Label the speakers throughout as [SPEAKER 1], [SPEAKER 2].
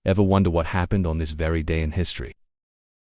[SPEAKER 1] Ever wonder what happened on this very day in history?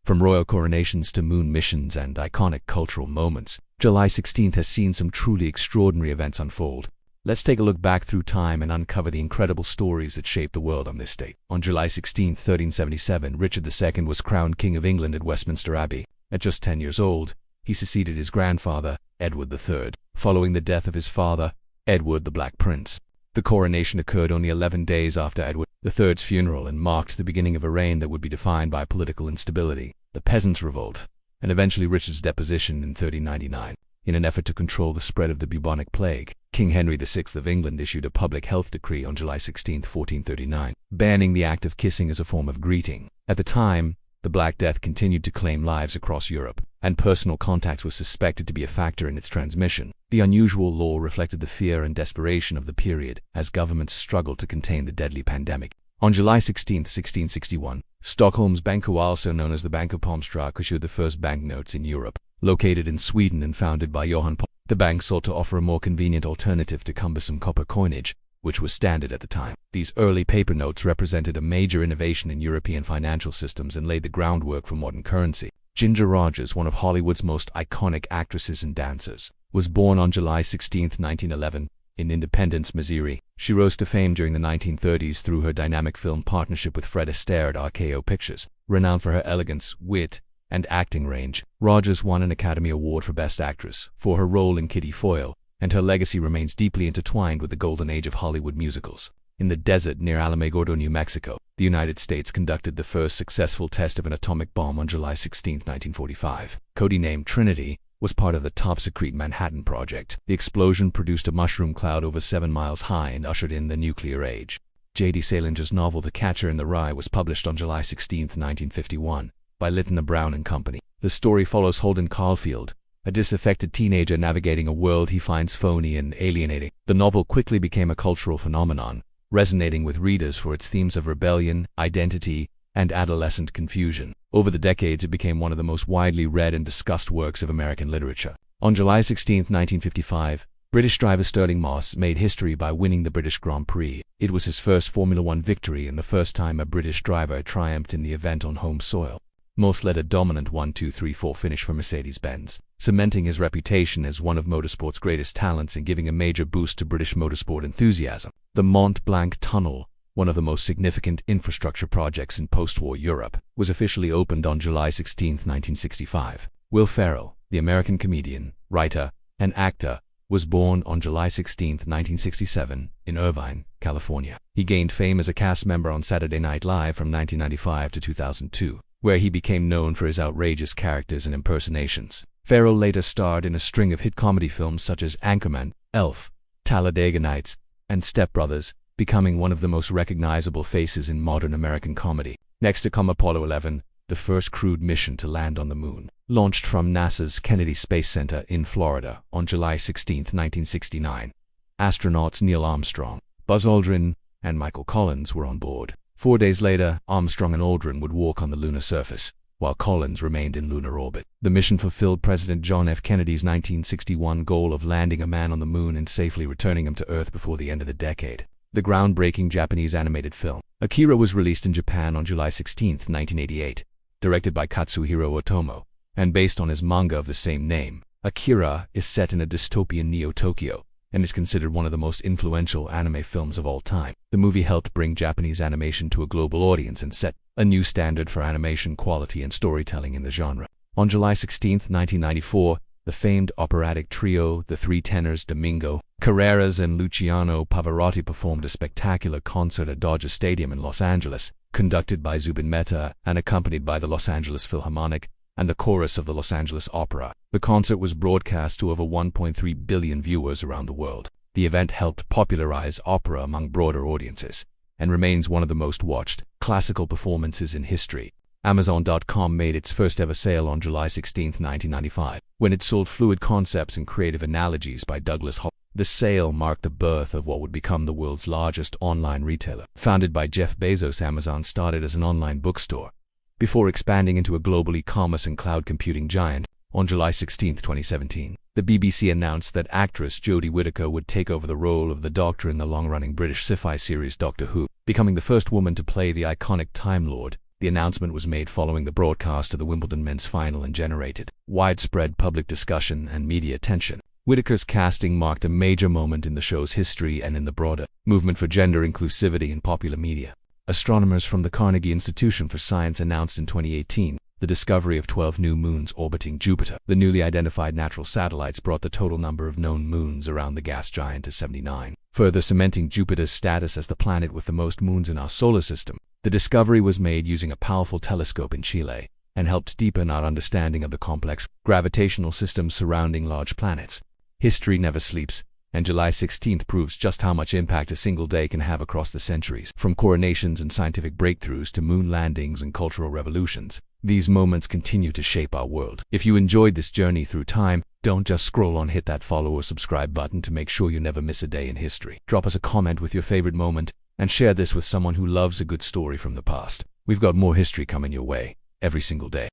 [SPEAKER 1] From royal coronations to moon missions and iconic cultural moments, July 16th has seen some truly extraordinary events unfold. Let's take a look back through time and uncover the incredible stories that shaped the world on this date. On July 16, 1377, Richard II was crowned King of England at Westminster Abbey. At just 10 years old, he succeeded his grandfather, Edward III, following the death of his father, Edward the Black Prince. The coronation occurred only 11 days after Edward III's funeral and marked the beginning of a reign that would be defined by political instability, the Peasants' Revolt, and eventually Richard's deposition in 1399. In an effort to control the spread of the bubonic plague, King Henry VI of England issued a public health decree on July 16, 1439, banning the act of kissing as a form of greeting. At the time, the Black Death continued to claim lives across Europe, and personal contact was suspected to be a factor in its transmission. The unusual law reflected the fear and desperation of the period as governments struggled to contain the deadly pandemic. On July 16, 1661, Stockholm's Banco, also known as the Bank of Palmstrack, issued the first banknotes in Europe. Located in Sweden and founded by Johann Palm, the bank sought to offer a more convenient alternative to cumbersome copper coinage, which was standard at the time. These early paper notes represented a major innovation in European financial systems and laid the groundwork for modern currency. Ginger Rogers, one of Hollywood's most iconic actresses and dancers, was born on July 16, 1911, in Independence, Missouri. She rose to fame during the 1930s through her dynamic film partnership with Fred Astaire at RKO Pictures. Renowned for her elegance, wit, and acting range, Rogers won an Academy Award for Best Actress for her role in Kitty Foyle, and her legacy remains deeply intertwined with the golden age of Hollywood musicals. In the desert near Alamogordo, New Mexico, the United States conducted the first successful test of an atomic bomb on July 16, 1945. Codenamed Trinity, was part of the top-secret Manhattan Project. The explosion produced a mushroom cloud over 7 miles high and ushered in the nuclear age. J.D. Salinger's novel The Catcher in the Rye was published on July 16, 1951, by Lytton Brown and Company. The story follows Holden Caulfield, a disaffected teenager navigating a world he finds phony and alienating. The novel quickly became a cultural phenomenon, resonating with readers for its themes of rebellion, identity, and adolescent confusion. Over the decades, it became one of the most widely read and discussed works of American literature. On July 16, 1955, British driver Stirling Moss made history by winning the British Grand Prix. It was his first Formula One victory and the first time a British driver triumphed in the event on home soil. Moss led a dominant 1-2-3-4 finish for Mercedes-Benz, cementing his reputation as one of motorsport's greatest talents and giving a major boost to British motorsport enthusiasm. The Mont Blanc Tunnel, one of the most significant infrastructure projects in post-war Europe, was officially opened on July 16, 1965. Will Ferrell, the American comedian, writer, and actor, was born on July 16, 1967, in Irvine, California. He gained fame as a cast member on Saturday Night Live from 1995 to 2002, where he became known for his outrageous characters and impersonations. Ferrell later starred in a string of hit comedy films such as Anchorman, Elf, Talladega Nights, and Step Brothers, becoming one of the most recognizable faces in modern American comedy. Next to come Apollo 11, the first crewed mission to land on the moon. Launched from NASA's Kennedy Space Center in Florida on July 16, 1969. Astronauts Neil Armstrong, Buzz Aldrin, and Michael Collins were on board. 4 days later, Armstrong and Aldrin would walk on the lunar surface, while Collins remained in lunar orbit. The mission fulfilled President John F. Kennedy's 1961 goal of landing a man on the moon and safely returning him to Earth before the end of the decade. The groundbreaking Japanese animated film, Akira, was released in Japan on July 16, 1988, directed by Katsuhiro Otomo, and based on his manga of the same name. Akira is set in a dystopian Neo-Tokyo, and is considered one of the most influential anime films of all time. The movie helped bring Japanese animation to a global audience and set a new standard for animation quality and storytelling in the genre. On July 16, 1994, the famed operatic trio, the Three Tenors Domingo Carreras and Luciano Pavarotti, performed a spectacular concert at Dodger Stadium in Los Angeles, conducted by Zubin Mehta and accompanied by the Los Angeles Philharmonic and the chorus of the Los Angeles Opera. The concert was broadcast to over 1.3 billion viewers around the world. The event helped popularize opera among broader audiences, and remains one of the most watched classical performances in history. Amazon.com made its first ever sale on July 16, 1995, when it sold Fluid Concepts and Creative Analogies by Douglas Hall. The sale marked the birth of what would become the world's largest online retailer. Founded by Jeff Bezos, Amazon started as an online bookstore, before expanding into a global e-commerce and cloud computing giant. On July 16, 2017, the BBC announced that actress Jodie Whittaker would take over the role of the Doctor in the long-running British sci-fi series Doctor Who. becoming the first woman to play the iconic Time Lord. The announcement was made following the broadcast of the Wimbledon men's final and generated widespread public discussion and media attention. Whittaker's casting marked a major moment in the show's history and in the broader movement for gender inclusivity in popular media. Astronomers from the Carnegie Institution for Science announced in 2018 the discovery of 12 new moons orbiting Jupiter. The newly identified natural satellites brought the total number of known moons around the gas giant to 79, further cementing Jupiter's status as the planet with the most moons in our solar system. The discovery was made using a powerful telescope in Chile and helped deepen our understanding of the complex gravitational systems surrounding large planets. History never sleeps, and July 16th proves just how much impact a single day can have across the centuries. From coronations and scientific breakthroughs to moon landings and cultural revolutions, these moments continue to shape our world. If you enjoyed this journey through time, don't just scroll on, hit that follow or subscribe button to make sure you never miss a day in history. Drop us a comment with your favorite moment and share this with someone who loves a good story from the past. We've got more history coming your way every single day.